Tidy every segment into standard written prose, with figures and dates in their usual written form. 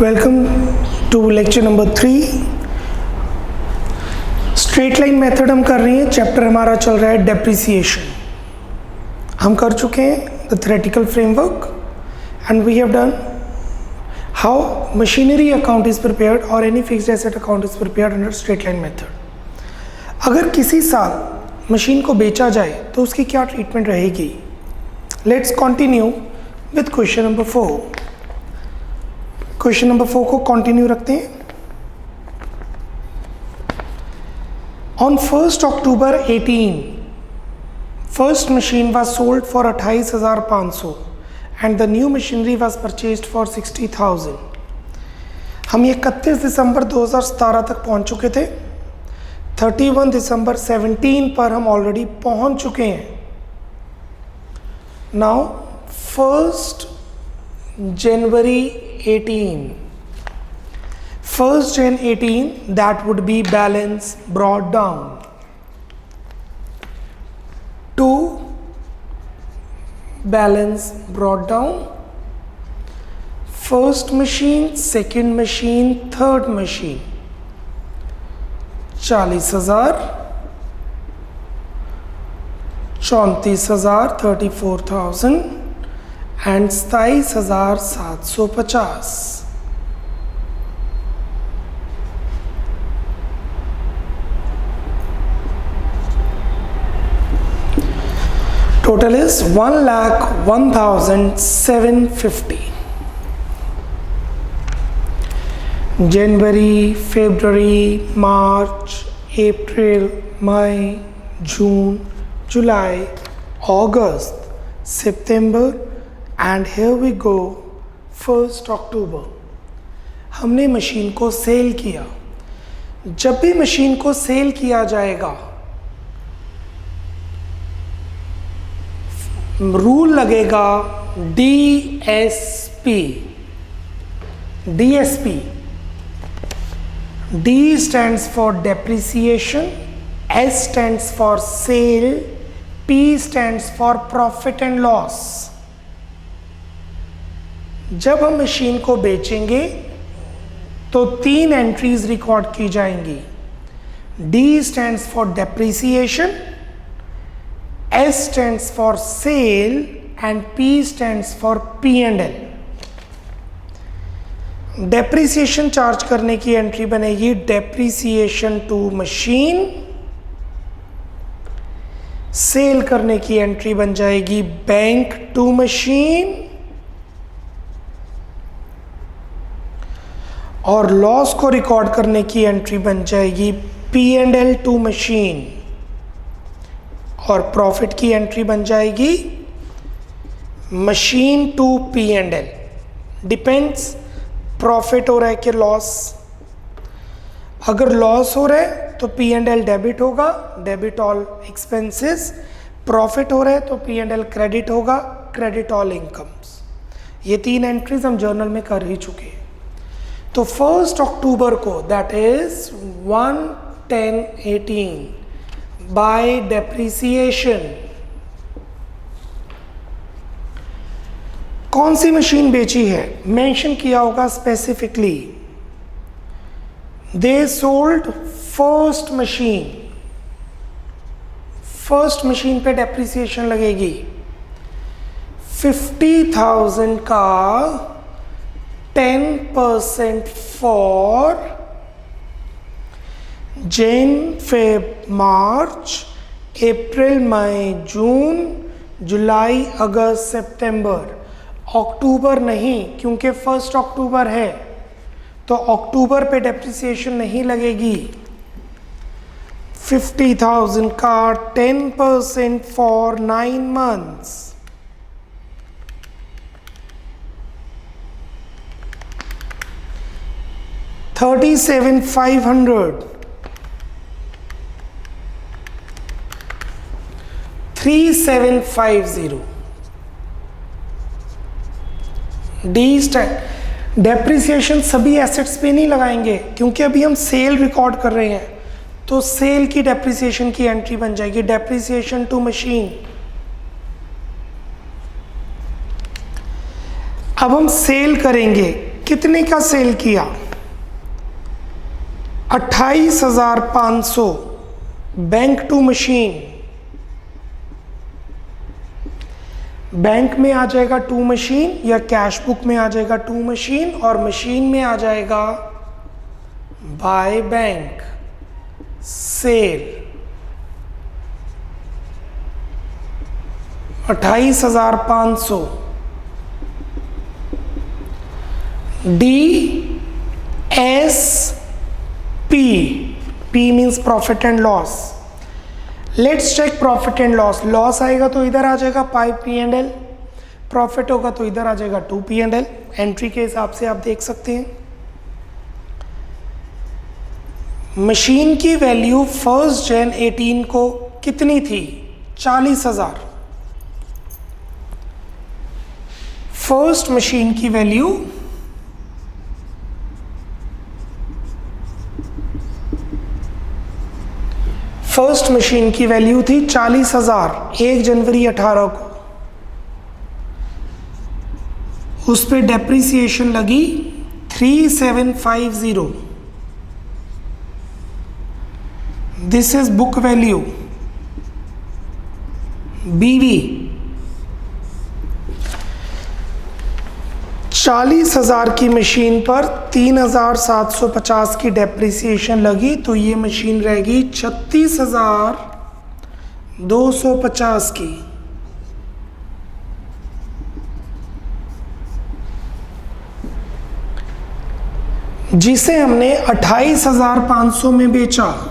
Welcome to lecture number 3। Straight line method हम कर रहे हैं। चैप्टर हमारा चल रहा है डेप्रिसिएशन। हम कर चुके हैं the theoretical framework and we have done how machinery account is prepared और any fixed asset account is prepared under straight line method. अगर किसी साल मशीन को बेचा जाए तो उसकी क्या ट्रीटमेंट रहेगी। Let's continue with question number 4। Question number 4 को कंटिन्यू रखते हैं। On 1 October 18 first machine was sold for 28,500 and the new machinery was purchased for 60,000। हम 31 दिसंबर 2017 तक पहुंच चुके थे। 31 दिसंबर 17 पर हम ऑलरेडी पहुंच चुके हैं। Now 1 January 18, 1st Jan 18, that would be balance brought down to balance brought down, first machine, second machine, third machine 40,000, 34,000, 34,000 and 27,750। Total is 1,01,750। जनवरी, फरवरी, मार्च, अप्रैल, मई, जून, जुलाई, अगस्त, सितंबर and here we go 1 October। हमने मशीन को सेल किया। जब भी मशीन को सेल किया जाएगा रूल लगेगा DSP। D stands for depreciation, S stands for sale, P stands for profit and loss। जब हम मशीन को बेचेंगे तो 3 एंट्रीज रिकॉर्ड की जाएंगी। D stands for depreciation, S stands for sale and P stands for P&L। Depreciation charge करने की entry बनेगी डेप्रिसिएशन टू मशीन। सेल करने की एंट्री बन जाएगी बैंक टू मशीन और लॉस को रिकॉर्ड करने की एंट्री बन जाएगी P&L टू मशीन और प्रॉफिट की एंट्री बन जाएगी machine to P&L। Depends profit हो रहा है कि लॉस। अगर लॉस हो रहा है तो P&L डेबिट होगा, डेबिट ऑल एक्सपेंसेस। प्रॉफिट हो रहा है तो P&L क्रेडिट होगा, क्रेडिट ऑल इनकम्स। ये 3 एंट्रीज हम जर्नल में कर ही चुके हैं। तो 1 अक्टूबर को दैट इज 1/10/18 बाय डेप्रिसिएशन कौन सी मशीन बेची है मेंशन किया होगा specifically. They sold first machine. First machine पे डेप्रिसिएशन लगेगी 50,000 का 10% for Jan, Feb, March, April, May, June, July, August, September। अक्टूबर नहीं, क्योंकि 1 अक्टूबर है तो अक्टूबर पे डेप्रिसिएशन नहीं लगेगी। 50,000 का 10% for 9 months 37,500। 3750 D stand. Depreciation सभी एसेट्स पे नहीं लगाएंगे क्योंकि अभी हम सेल रिकॉर्ड कर रहे हैं, तो सेल की डेप्रिसिएशन की एंट्री बन जाएगी डेप्रिसिएशन टू मशीन। अब हम सेल करेंगे कितने का सेल किया? 28,500 बैंक टू मशीन। बैंक में आ जाएगा टू मशीन या कैश बुक में आ जाएगा टू मशीन, और मशीन में आ जाएगा by bank sale. 28,500 DSP, P means profit and loss. Let's check profit and loss. Loss आएगा तो इधर आ जाएगा पाई P&L, प्रॉफिट होगा तो इधर आ जाएगा 2 P&L। एंट्री के हिसाब से आप देख सकते हैं। मशीन की वैल्यू 1 Jan 18 को कितनी थी? 40,000। फर्स्ट मशीन की वैल्यू थी 40,000 1 जनवरी 18 को। उस पे डेप्रिसिएशन लगी 3750। This is book value BV। 40,000 की मशीन पर 3,750 की डेप्रिसिएशन लगी, तो ये मशीन रहेगी 36,250 की। जिसे हमने 28,500 में बेचा।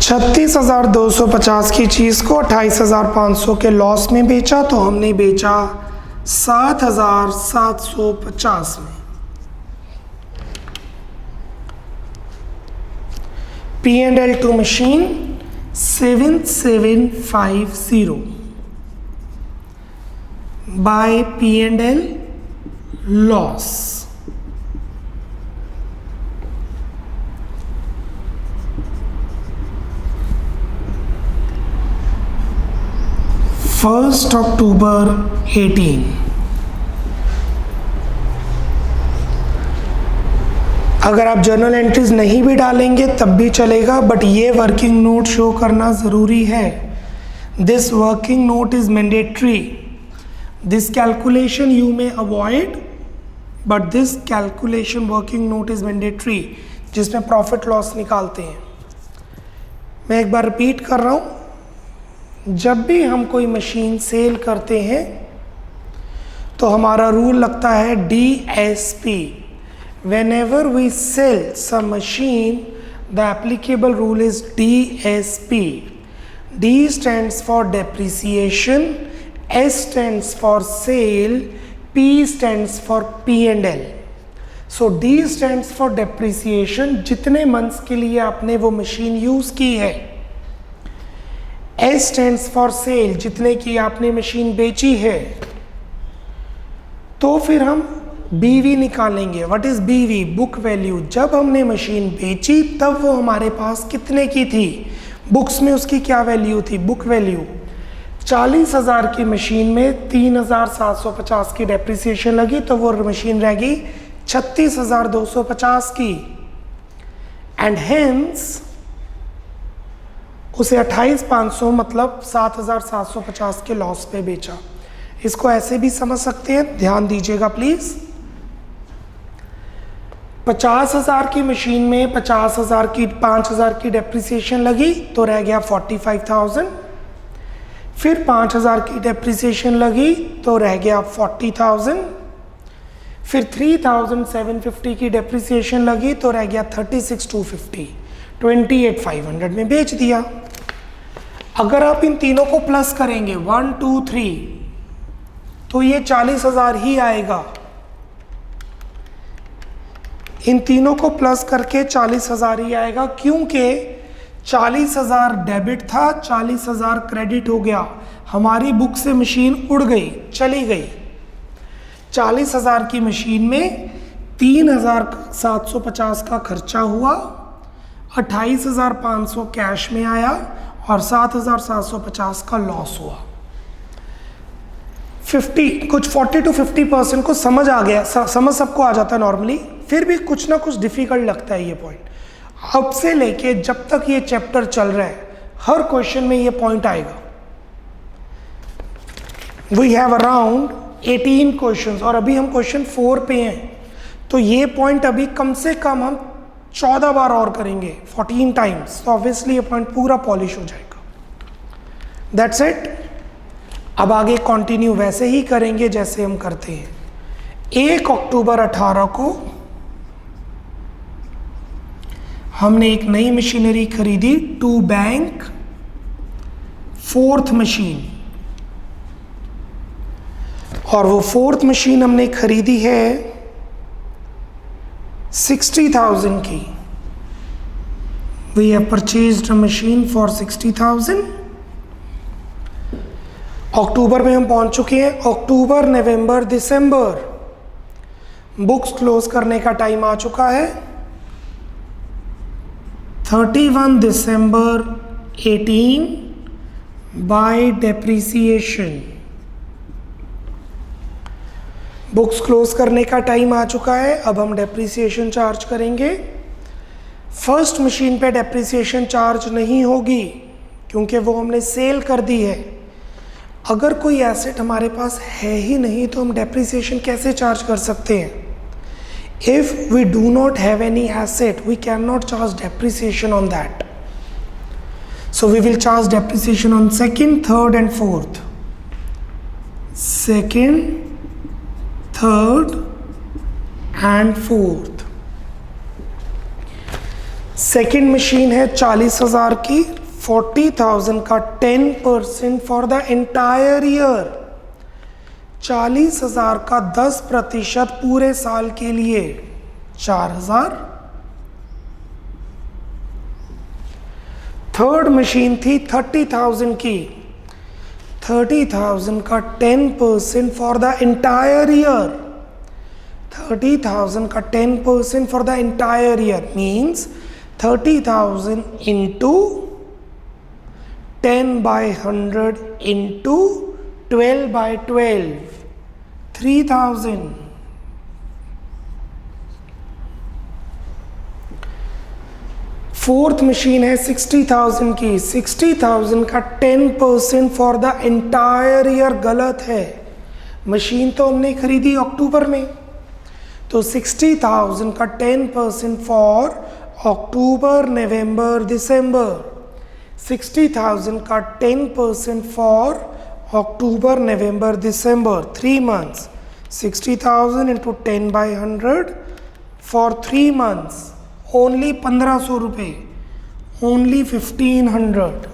$36,250 की चीज को 28,500 के लॉस में बेचा, तो हमने बेचा 7,750 में। P&L to machine 7750 by P&L loss। First October 18। अगर आप जर्नल एंट्रीज नहीं भी डालेंगे तब भी चलेगा, बट ये वर्किंग नोट शो करना ज़रूरी है। This working note is mandatory. This calculation you may avoid, but this calculation working note is mandatory, जिसमें प्रॉफिट लॉस निकालते हैं। मैं एक बार रिपीट कर रहा हूँ, जब भी हम कोई मशीन सेल करते हैं तो हमारा रूल लगता है DSP। Whenever we sell some machine, the applicable rule is DSP. D stands for depreciation, S stands for sale, P stands for P&L. So D stands for depreciation, जितने months के लिए आपने वो मशीन यूज़ की है। S stands for sale, जितने की आपने मशीन बेची है। तो फिर हम BV निकालेंगे। What is BV? Book value. जब हमने मशीन बेची तब वो हमारे पास कितने की थी? बुक्स में उसकी क्या वैल्यू थी? बुक वैल्यू 40,000 की मशीन में 3,750 की डेप्रिसिएशन लगी, तो वो मशीन रह गई 36,250 की। एंड हेंस उसे 28,500 मतलब 7,750 के लॉस पे बेचा। इसको ऐसे भी समझ सकते हैं, ध्यान दीजिएगा प्लीज। 50,000 की मशीन में 5,000 की डेप्रिसिएशन लगी, तो रह गया 45,000। फिर 5,000 की डेप्रिसिएशन लगी तो रह गया 40,000। फिर 3,750 की डेप्रिसिएशन लगी तो रह गया 36,250। 28,500 में बेच दिया। अगर आप इन तीनों को प्लस करेंगे 1 2 3 तो ये 40,000 ही आएगा। इन तीनों को प्लस करके 40,000 ही आएगा, क्योंकि 40,000 डेबिट था, 40,000 क्रेडिट हो गया। हमारी बुक से मशीन उड़ गई, चली गई। 40,000 की मशीन में 3,750 का खर्चा हुआ 28,500 कैश में आया और 7,750 का लॉस हुआ। 40 to 50% को समझ आ गया, समझ सबको आ जाता है नॉर्मली, फिर भी कुछ ना कुछ डिफिकल्ट लगता है ये पॉइंट। अब से लेके जब तक ये चैप्टर चल रहा है हर क्वेश्चन में ये पॉइंट आएगा। वी हैव अराउंड 18 क्वेश्चंस और अभी हम क्वेश्चन 4 पे हैं, तो ये पॉइंट अभी कम से कम हम 14 बार और करेंगे, 14 टाइम्स, तो ऑब्वियसली ये पॉइंट पूरा पॉलिश हो जाएगा। That's it. अब आगे कंटिन्यू वैसे ही करेंगे जैसे हम करते हैं। 1 अक्टूबर 18 को हमने एक नई मशीनरी खरीदी, टू बैंक 4th मशीन, और वो 4th मशीन हमने खरीदी है 60,000 की। We have purchased a machine for 60,000। अक्टूबर में हम पहुंच चुके हैं। अक्टूबर, नवंबर, दिसंबर, बुक्स क्लोज करने का टाइम आ चुका है। 31 दिसंबर 18 बाय डेप्रिसिएशन, बुक्स क्लोज करने का टाइम आ चुका है। अब हम डेप्रिसिएशन चार्ज करेंगे। फर्स्ट मशीन पे डेप्रिसिएशन चार्ज नहीं होगी क्योंकि वो हमने सेल कर दी है। अगर कोई एसेट हमारे पास है ही नहीं तो हम डेप्रिसिएशन कैसे चार्ज कर सकते हैं? If we do not have any asset we can not charge depreciation on that. So we will charge depreciation on second, third and fourth. Second, third and fourth. Second machine है 40,000 की, 40,000 का 10% for the entire year. 40,000 का 10% पूरे साल के लिए 4,000। Third machine थी 30,000 की, 30,000 का 10% फॉर द एंटायर ईयर। 30,000 का 10% for the entire year means 30,000 into 10/100 into 12/12, 3,000। Fourth machine है 60,000 की, 60,000 का 10% फॉर द एंटायर ईयर गलत है। मशीन तो हमने खरीदी अक्टूबर में, तो 60,000 का 10% फॉर अक्टूबर, नवंबर, दिसंबर। 60,000 का 10% for October, November, December, 3 months। 60,000 into 10/100 for 3 months, only 1,500 रुपये, only 1,500।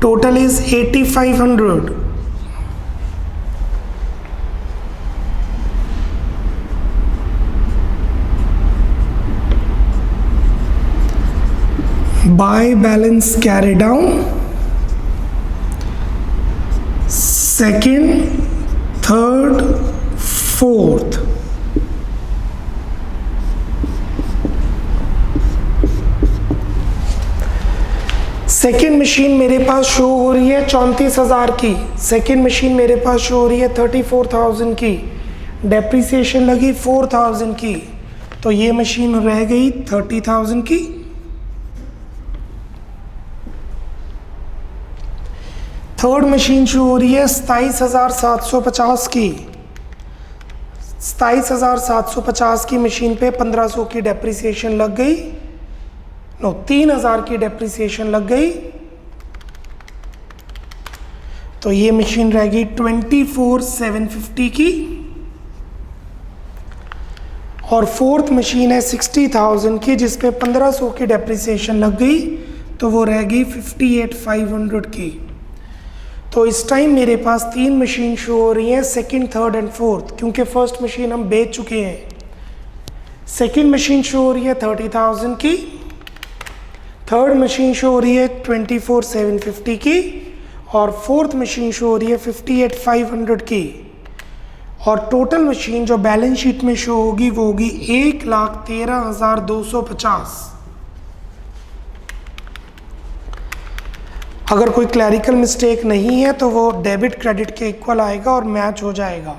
Total is 8,500। Buy balance carry down, second, third, fourth। Second machine मेरे पास शो हो रही है 34,000 की, सेकेंड मशीन मेरे पास शो हो रही है 34,000 की, डेप्रिसिएशन लगी 4,000 की, तो ये मशीन रह गई 30,000 की। थर्ड मशीन शो हो रही है 27,750 की, 27,750 की मशीन पे 1,500 की डेप्रिसिएशन लग गई, 3,000 की डेप्रिसिएशन लग गई, तो ये मशीन रह गई 24,750 की। और फोर्थ मशीन है 60,000 की जिसपे 1,500 की डेप्रिसिएशन लग गई, तो वो रह गई 58,500 की। तो इस टाइम मेरे पास 3 मशीन शो हो रही हैं, सेकंड, थर्ड एंड फोर्थ, क्योंकि फर्स्ट मशीन हम बेच चुके हैं। सेकंड मशीन शो हो रही है 30,000 की, थर्ड मशीन शो हो रही है 24,750 की, और फोर्थ मशीन शो हो रही है 58,500 की। और टोटल मशीन जो बैलेंस शीट में शो होगी वो होगी 1,13,250। अगर कोई क्लैरिकल मिस्टेक नहीं है तो वो डेबिट क्रेडिट के इक्वल आएगा और मैच हो जाएगा।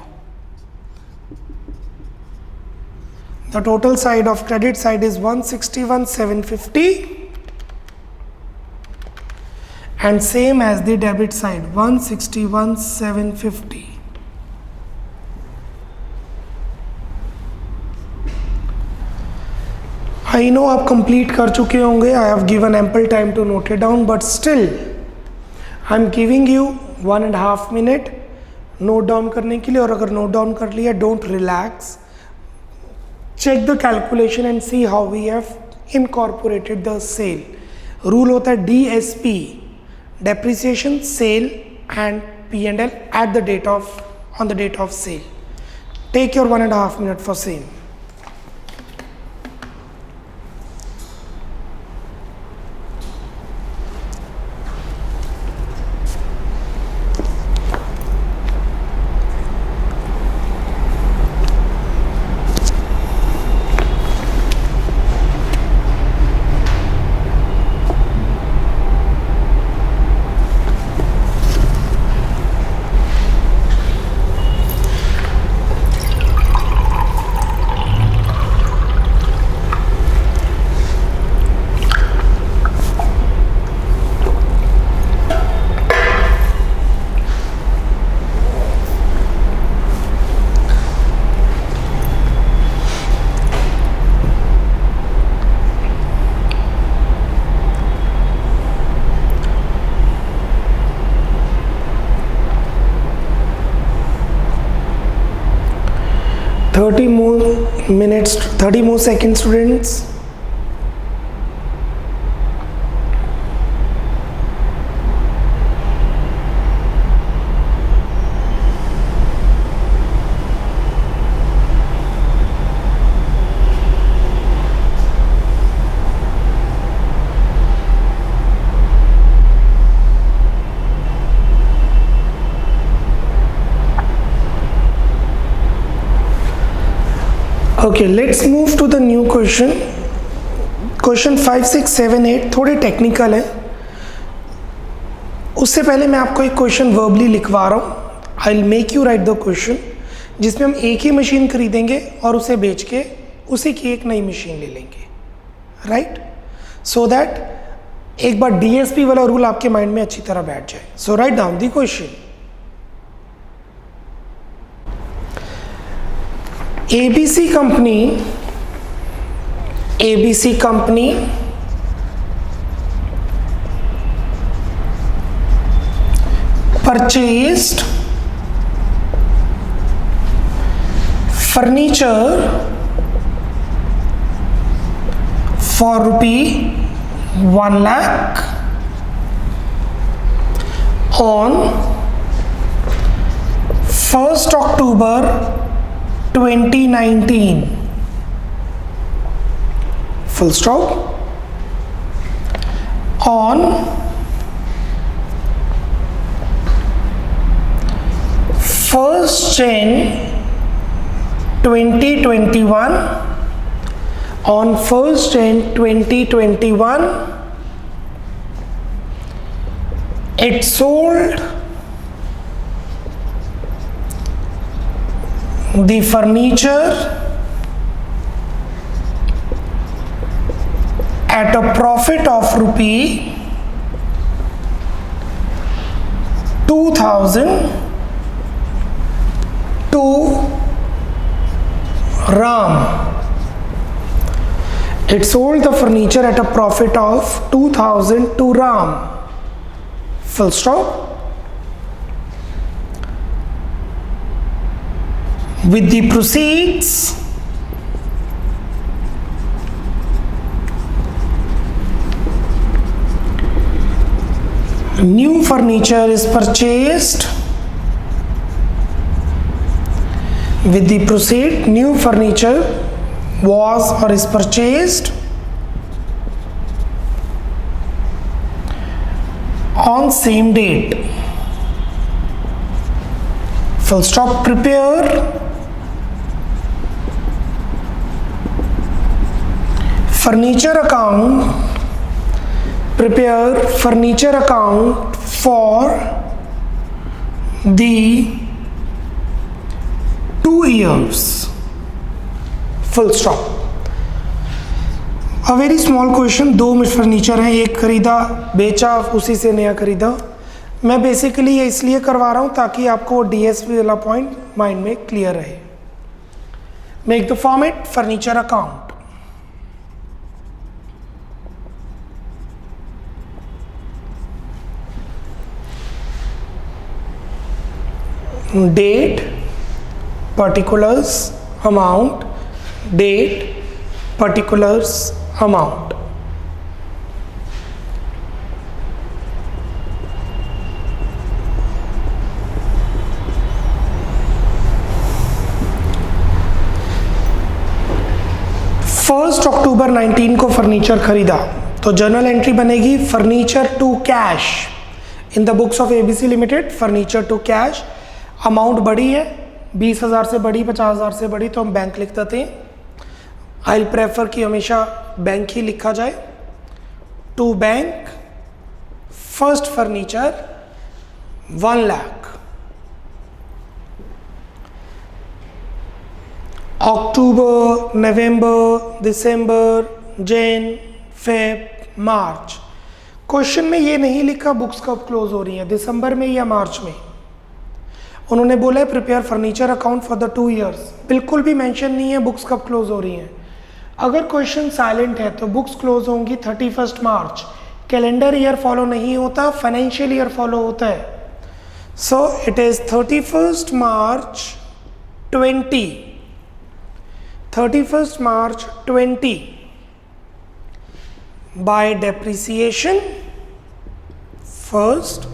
The total side of credit side is 161,750 and same as the debit side 161,750. I know आप कंप्लीट कर चुके होंगे, I have given ample time to note it down, but still I am giving you 1.5 minute note down करने के लिए। और अगर note down कर लिया, don't relax, check the calculation and see how we have incorporated the sale. Rule होता है DSP, depreciation, sale and P&L at the date of, on the date of sale. Take your 1.5 minute for same. Thirty more seconds, students. Okay, let's move to the new question. Question 5, 6, 7, 8 थोड़े technical है। उससे पहले मैं आपको एक question verbally लिखवा रहा हूँ। I will make you right the question, जिसमें हम एक ही मशीन खरीदेंगे और उसे बेच के उसी की एक नई मशीन ले लेंगे, राइट? सो दैट एक बार DSP वाला रूल आपके माइंड में अच्छी तरह बैठ जाए। So write down the question. ABC company purchased furniture for ₹1 lakh on 1st October 2019, full stop. On 1st Jan 2021, on 1st Jan 2021, it sold the furniture at a profit of ₹2,000 to Ram. It sold the furniture at a profit of 2,000 to Ram. Full stop. With the proceeds new furniture is purchased. With the proceed new furniture was or is purchased on same date. full stop. Prepare furniture account. Prepare furniture account for the 2 years. Full stop. A very small question, 2 furniture हैं, एक खरीदा बेचा उसी से नया खरीदा। मैं basically ये इसलिए करवा रहा हूँ ताकि आपको डीएसपी वाला पॉइंट माइंड में क्लियर रहे। Make the format furniture account. Date, particulars, amount, date, particulars, amount. First October 19 को फर्नीचर खरीदा तो जर्नल एंट्री बनेगी furniture to cash in the books of ABC limited. Furniture to cash, amount बड़ी है, 20,000 से बड़ी, 50,000 से बड़ी, तो हम बैंक लिख देते हैं। आई विल प्रेफर कि हमेशा बैंक ही लिखा जाए। To bank, first furniture 1 lakh. October, November, December, Jan, Feb, March. Question में ये नहीं लिखा बुक्स कब क्लोज हो रही है, दिसंबर में या मार्च में। उन्होंने बोला है prepare furniture account for the 2 years। बिल्कुल भी मेंशन नहीं है बुक्स कब क्लोज हो रही हैं। अगर क्वेश्चन साइलेंट है तो बुक्स क्लोज होंगी 31 मार्च। कैलेंडर ईयर फॉलो नहीं होता, फाइनेंशियल ईयर फॉलो होता है। So it is 31 March 20, 31 March 20 bye depreciation first.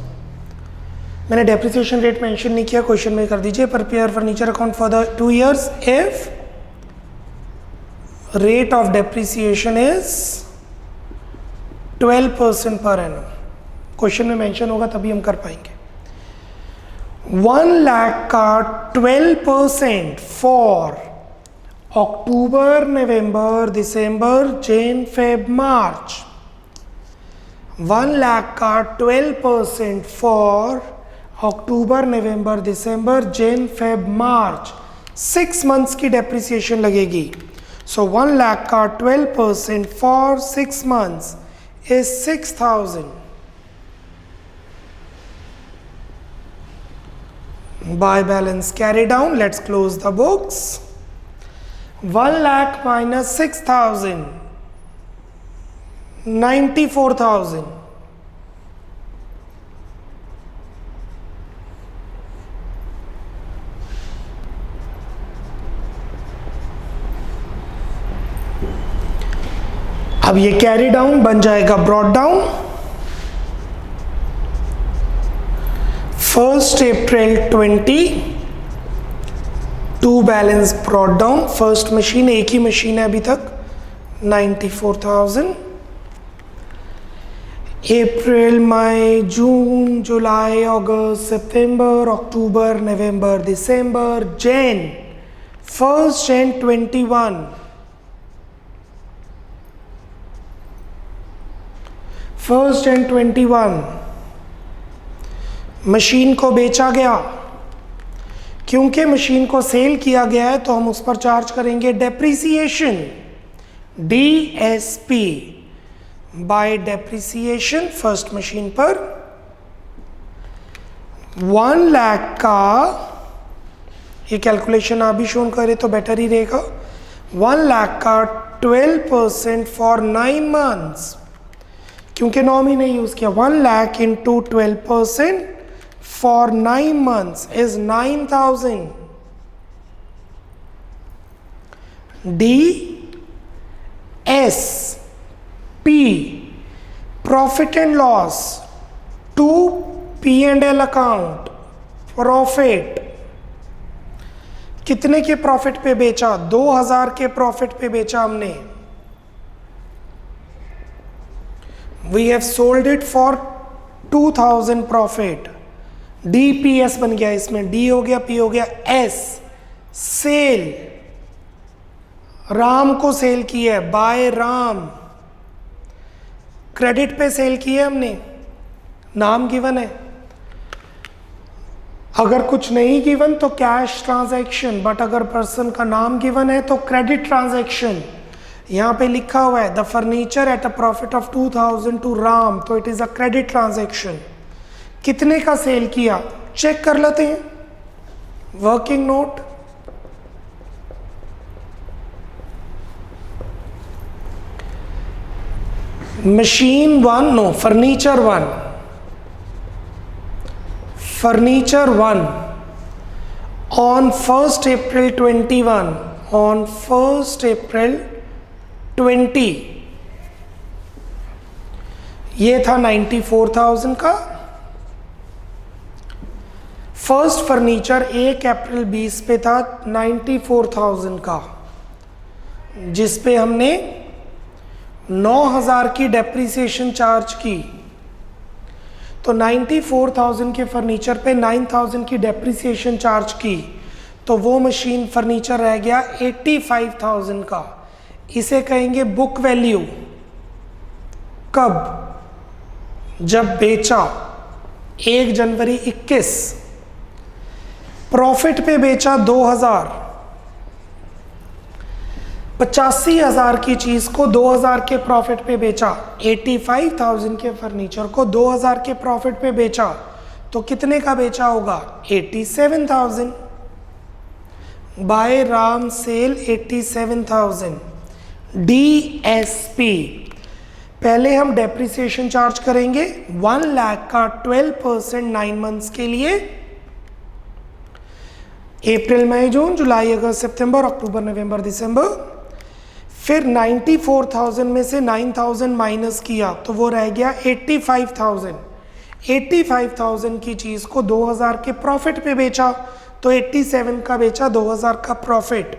मैंने डेप्रिसिएशन रेट मेंशन नहीं किया, क्वेश्चन में कर दीजिए prepare furniture account for the 2 years if rate of depreciation is 12% per annum. Question में मेंशन होगा तभी हम कर पाएंगे। 1 लाख का 12% for October, November, December, Jan, Feb, March. 1 lakh का 12% for October, November, December, Jan, Feb, March. 6 months की डेप्रिसिएशन लगेगी। सो 1 लाख का 12% for 6 months is 6,000। By balance carry down, let's close the books. 1 lakh minus 6,000, 94,000. अब ये कैरी डाउन बन जाएगा brought down. 1 April 20 to balance brought down. First machine, एक ही मशीन है अभी तक, 94,000। अप्रैल, मई, जून, जुलाई, अगस्त, September, October, November, December, Jan, 1 Jan 21। 1 Jan 21 machine को बेचा गया। क्योंकि मशीन को सेल किया गया है तो हम उस पर चार्ज करेंगे depreciation, DSP। Bye depreciation first machine पर 1 लाख का, ये कैलकुलेशन आप भी शोन करें तो बेटर ही रहेगा। 1 लाख का 12% फॉर 9 months, क्योंकि 9 महीने यूज किया। 1 lakh into 12% for 9 months is 9,000। DSP profit and loss to P&L account। Profit कितने के प्रॉफिट पे बेचा? 2,000 के प्रॉफिट पे बेचा हमने। We have sold it for 2,000 profit। DPS बन गया, इसमें D हो गया, P हो गया, S सेल, राम को सेल की है, बाय राम, क्रेडिट पे सेल की है हमने, नाम गिवन है। अगर कुछ नहीं गिवन तो कैश ट्रांजैक्शन, बट अगर पर्सन का नाम गिवन है तो क्रेडिट ट्रांजैक्शन। यहां पे लिखा हुआ है the furniture at a profit of 2000 to Ram, तो it is a credit transaction. कितने का सेल किया चेक कर लेते हैं, working note. Machine 1, no furniture 1, furniture 1 on 1st April 21, on 1st April 20, ये था 94,000 का। फर्स्ट फर्नीचर 1 अप्रैल 20 पे था 94,000 का, जिस पे हमने 9,000 की डेप्रीसिएशन चार्ज की। तो 94,000 के फर्नीचर पे 9,000 की डेप्रीसिएशन चार्ज की, तो वो मशीन फर्नीचर रह गया 85,000 का। इसे कहेंगे बुक वैल्यू। कब? जब बेचा 1 जनवरी 21, प्रॉफिट पे बेचा 2,000, 85,000 की चीज को 2,000 के प्रॉफिट पे बेचा, 85,000 के फर्नीचर को 2,000 के प्रॉफिट पे बेचा, तो कितने का बेचा होगा? 87,000। Bye Ram cell 87,000। DSP, पहले हम डेप्रिसिएशन चार्ज करेंगे 1 लाख का 12% 9 मंथ्स के लिए, अप्रैल मई जून जुलाई अगस्त सितंबर अक्टूबर नवंबर दिसंबर। फिर 94,000 में से 9,000 माइनस किया तो वो रह गया 85,000। 85,000 की चीज को 2,000 के प्रॉफिट पे बेचा, तो 87 का बेचा, 2,000 का प्रॉफिट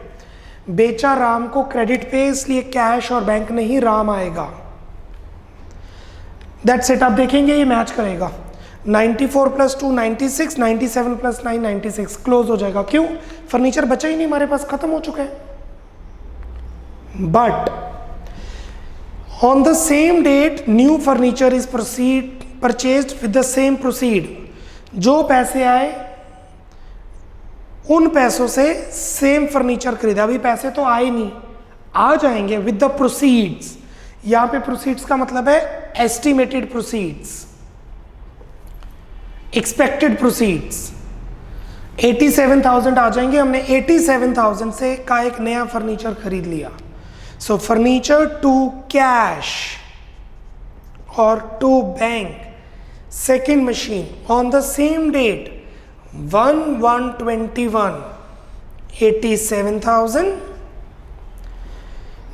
बेचा। राम को क्रेडिट पे, इसलिए कैश और बैंक नहीं राम आएगा। That's it. आप देखेंगे ये मैच करेगा। 94 + 2 96, 97 + 9 96, क्लोज हो जाएगा। क्यों? फर्नीचर बचा ही नहीं हमारे पास, खत्म हो चुका है। But on the same date new furniture is purchased with the same proceed. जो पैसे आए उन पैसों से सेम फर्नीचर खरीदा। अभी पैसे तो आए नहीं, आ जाएंगे विद द प्रोसीड्स। यहां पे प्रोसीड्स का मतलब है एस्टिमेटेड प्रोसीड्स, एक्सपेक्टेड प्रोसीड्स। 87,000 आ जाएंगे। हमने 87,000 से का एक नया फर्नीचर खरीद लिया। सो फर्नीचर टू कैश और to bank, second machine on the same date 1/1/21, 87,000।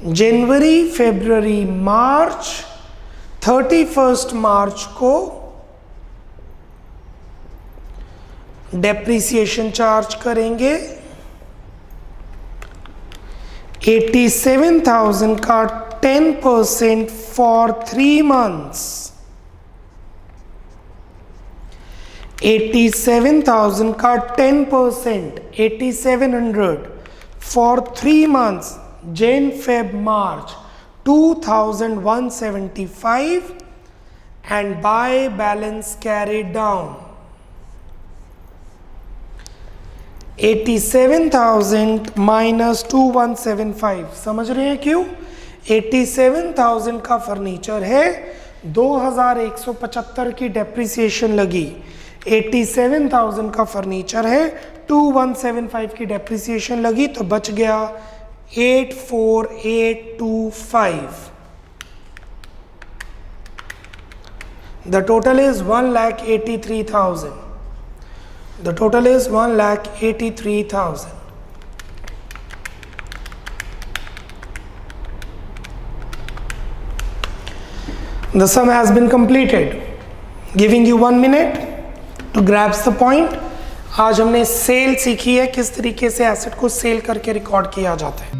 जनवरी फरवरी मार्च 31 मार्च को डेप्रीसिएशन चार्ज करेंगे 87,000 का 10% फॉर 3 मंथ्स। 87,000 का 10%, 8,700 for 3 months, Jan, Feb, March 2,175 and buy balance carried down 87,000 minus 2,175। समझ रहे हैं क्यों? 87,000 का फर्नीचर है, 2,175 की डेप्रिसिएशन लगी। 87,000 का फर्नीचर है, 2,175 की डेप्रिसिएशन लगी, तो बच गया 84,825। The total is 1,83,000. The total is 1,83,000. The sum has been completed. Giving you 1 minute to grasp the point. आज हमने सेल सीखी है, किस तरीके से एसेट को सेल करके रिकॉर्ड किया जाता है।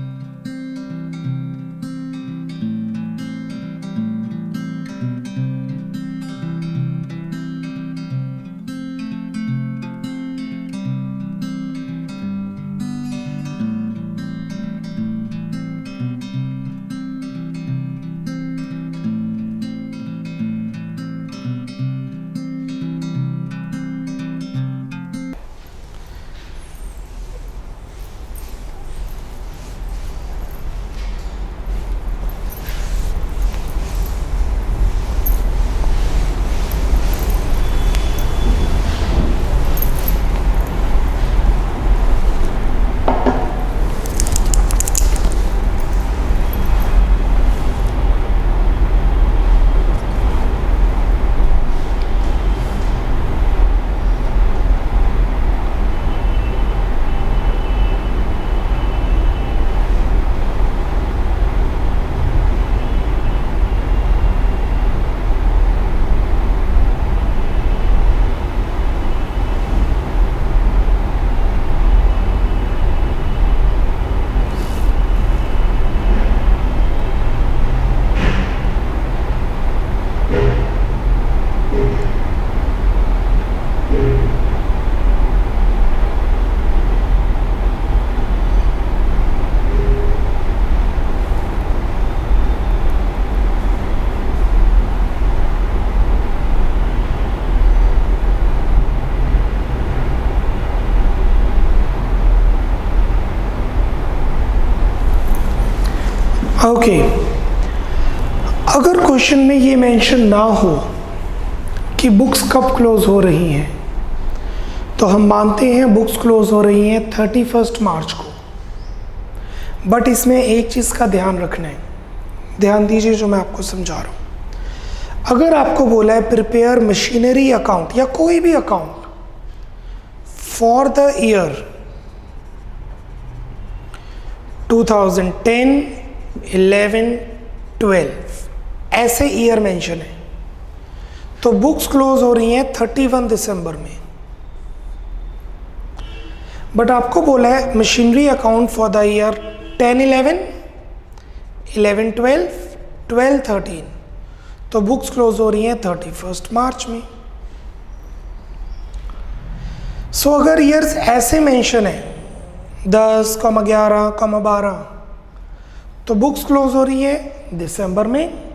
ओके, अगर क्वेश्चन में ये मेंशन ना हो कि बुक्स कब क्लोज हो रही हैं, तो हम मानते हैं बुक्स क्लोज हो रही हैं 31 मार्च को। बट इसमें एक चीज़ का ध्यान रखना है, ध्यान दीजिए जो मैं आपको समझा रहा हूँ। अगर आपको बोला है प्रिपेयर मशीनरी अकाउंट या कोई भी अकाउंट फॉर द ईयर 2010, 11, 12 ऐसे ईयर मेंशन है, तो बुक्स क्लोज हो रही हैं 31 दिसंबर में। बट आपको बोला है machinery account for the year 10, 11, 11, 12, 12, 13, तो बुक्स क्लोज हो रही हैं 31 मार्च में। सो अगर ईयर्स ऐसे मेंशन है 10, 11, 12, तो बुक्स क्लोज हो रही है दिसंबर में।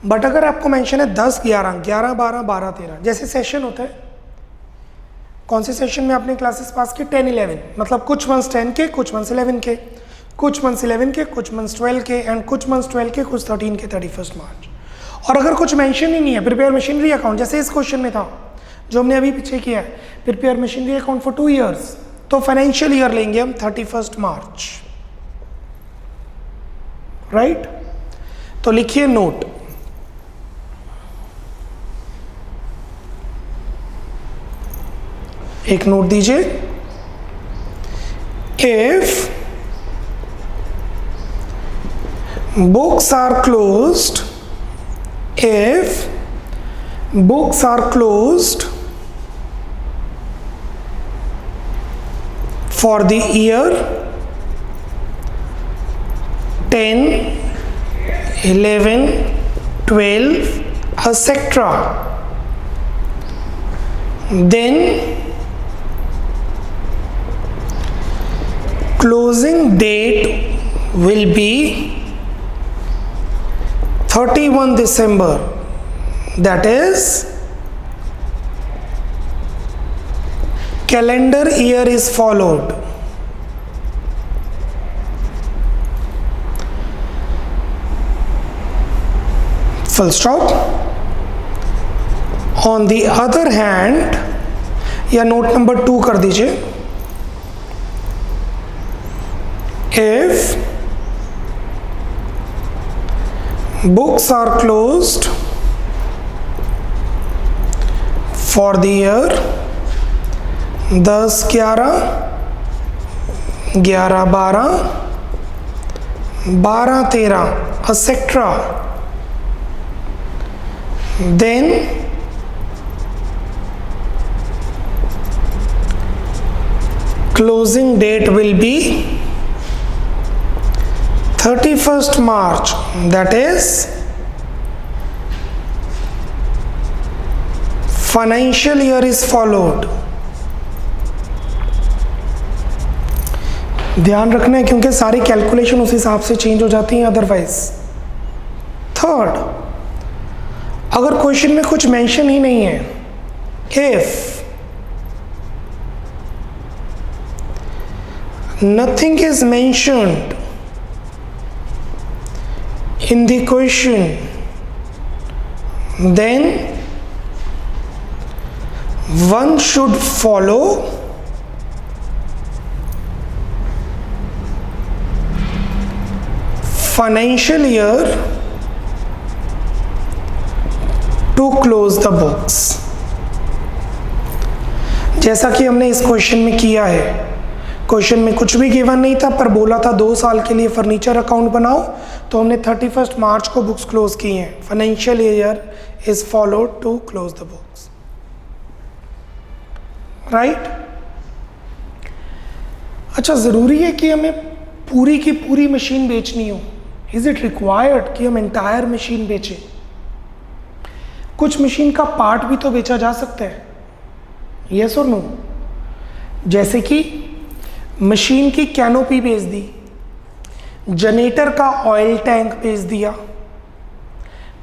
बट अगर आपको मेंशन है 10, 11, 11, 12, 12, 13, जैसे सेशन होता है, कौन से सेशन में आपने क्लासेस पास की? 10, 11, मतलब कुछ मंथ्स 10 के, कुछ मंथ्स 11 के, कुछ मंथ्स 11 के, कुछ मंथ्स 12 के, एंड कुछ मंथ्स 12 के, कुछ 13 के 31 मार्च। और अगर कुछ मेंशन ही नहीं है, प्रिपेयर मशीनरी अकाउंट, जैसे इस क्वेश्चन में था जो हमने अभी पीछे किया है, prepare machinery account for 2 years, तो फाइनेंशियल ईयर लेंगे हम 31 मार्च, राइट? तो लिखिए नोट, एक नोट दीजिए, if books are closed, if books are closed for the year 10, 11, 12, etc., then closing date will be 31 December, that is calendar year is followed. Full stop. On the other hand, या note number 2 कर दीजिए, if books are closed for the year 10, 11, 11, 12, 12, 13, etc., then closing date will be 31st March, that is financial year is followed. ध्यान रखना है क्योंकि सारी calculation उस हिसाब से चेंज हो जाती हैं अदरवाइज। थर्ड, अगर क्वेश्चन में कुछ मेंशन ही नहीं है, if nothing is mentioned in the question, then one should follow financial year to close the books, जैसा कि हमने इस क्वेश्चन में किया है। क्वेश्चन में कुछ भी गिवन नहीं था, पर बोला था 2 साल के लिए फर्नीचर अकाउंट बनाओ, तो हमने 31 मार्च को बुक्स क्लोज की हैं। Financial year is followed to close the books, right? अच्छा, ज़रूरी है कि हमें पूरी की पूरी मशीन बेचनी हो? इज इट रिक्वायर्ड कि हम एंटायर मशीन बेचें? कुछ मशीन का पार्ट भी तो बेचा जा सकता है, यस और नो? जैसे कि मशीन की कैनोपी बेच दी, जनरेटर का ऑयल टैंक बेच दिया,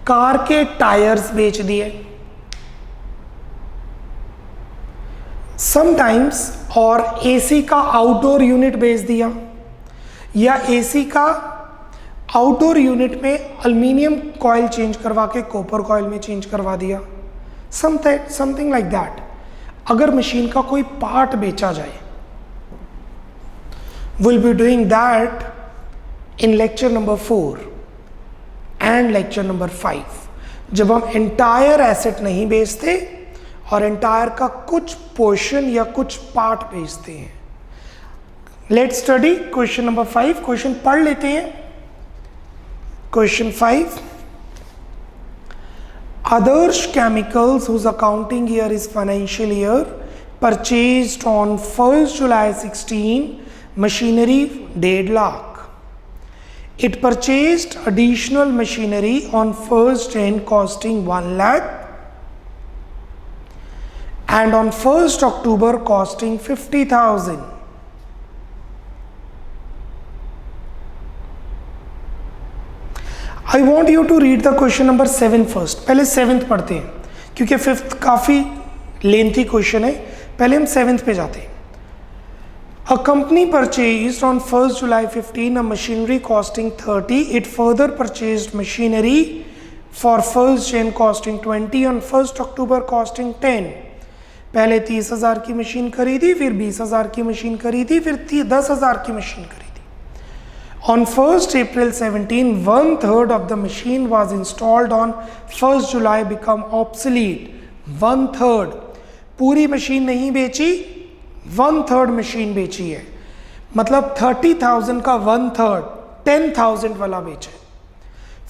कार के टायर्स बेच दिए समटाइम्स, और एसी का आउटडोर यूनिट बेच दिया, या एसी का आउटडोर यूनिट में एल्युमिनियम कॉइल चेंज करवा के कॉपर कॉइल में चेंज करवा दिया, समथिंग लाइक दैट। अगर मशीन का कोई पार्ट बेचा जाए, will be doing that in lecture number 4 and lecture number 5, जब हम एंटायर एसेट नहीं बेचते और एंटायर का कुछ पोर्शन या कुछ पार्ट बेचते हैं। Let's study question number 5। Question पढ़ लेते हैं। Question 5, Adarsh Chemicals, whose accounting year is financial year, purchased on 1st July 16 machinery 1.5 lakh. It purchased additional machinery on 1st Jan costing 1 lakh and on 1st October costing 50,000. I want you to read the question number 7 first. पहले 7th पढ़ते हैं क्योंकि 5th काफ़ी lengthy question है। पहले हम 7th पे जाते हैं। A company purchased on 1st July 15 a machinery costing 30. It further purchased machinery for 1st Jan costing 20 on 1st October costing 10. पहले 30,000 की मशीन खरीदी, फिर 20,000 की मशीन खरीदी, फिर 10,000 की मशीन खरीदी। On 1st April 17, 1/3 of the machine was installed on 1st July become obsolete. 1/3 पूरी मशीन नहीं बेची, 1/3 मशीन बेची है, मतलब 30,000 का 1/3 10,000 वाला बेचे।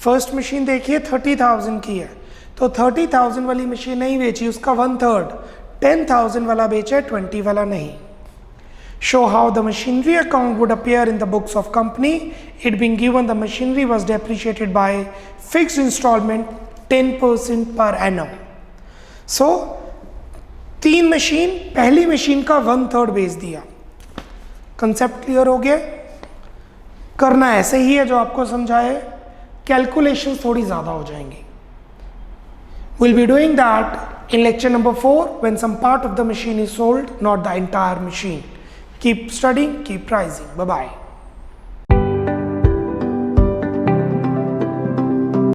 फर्स्ट मशीन देखिए 30,000 की है, तो 30,000 वाली मशीन नहीं बेची, उसका 1/3 10,000 वाला बेचा, 20 वाला नहीं। Show how the machinery account would appear in the books of company. It being given the machinery was depreciated by fixed installment 10% per annum. So 3 machine, पहली मशीन का 1/3 बेच दिया। कंसेप्ट क्लियर हो गया? करना ऐसे ही है जो आपको समझाए, कैलकुलेशन थोड़ी ज़्यादा हो जाएंगी। We'll be doing that in lecture number 4 when some part of the machine is sold, not the entire machine. Keep studying, keep rising. Bye-bye.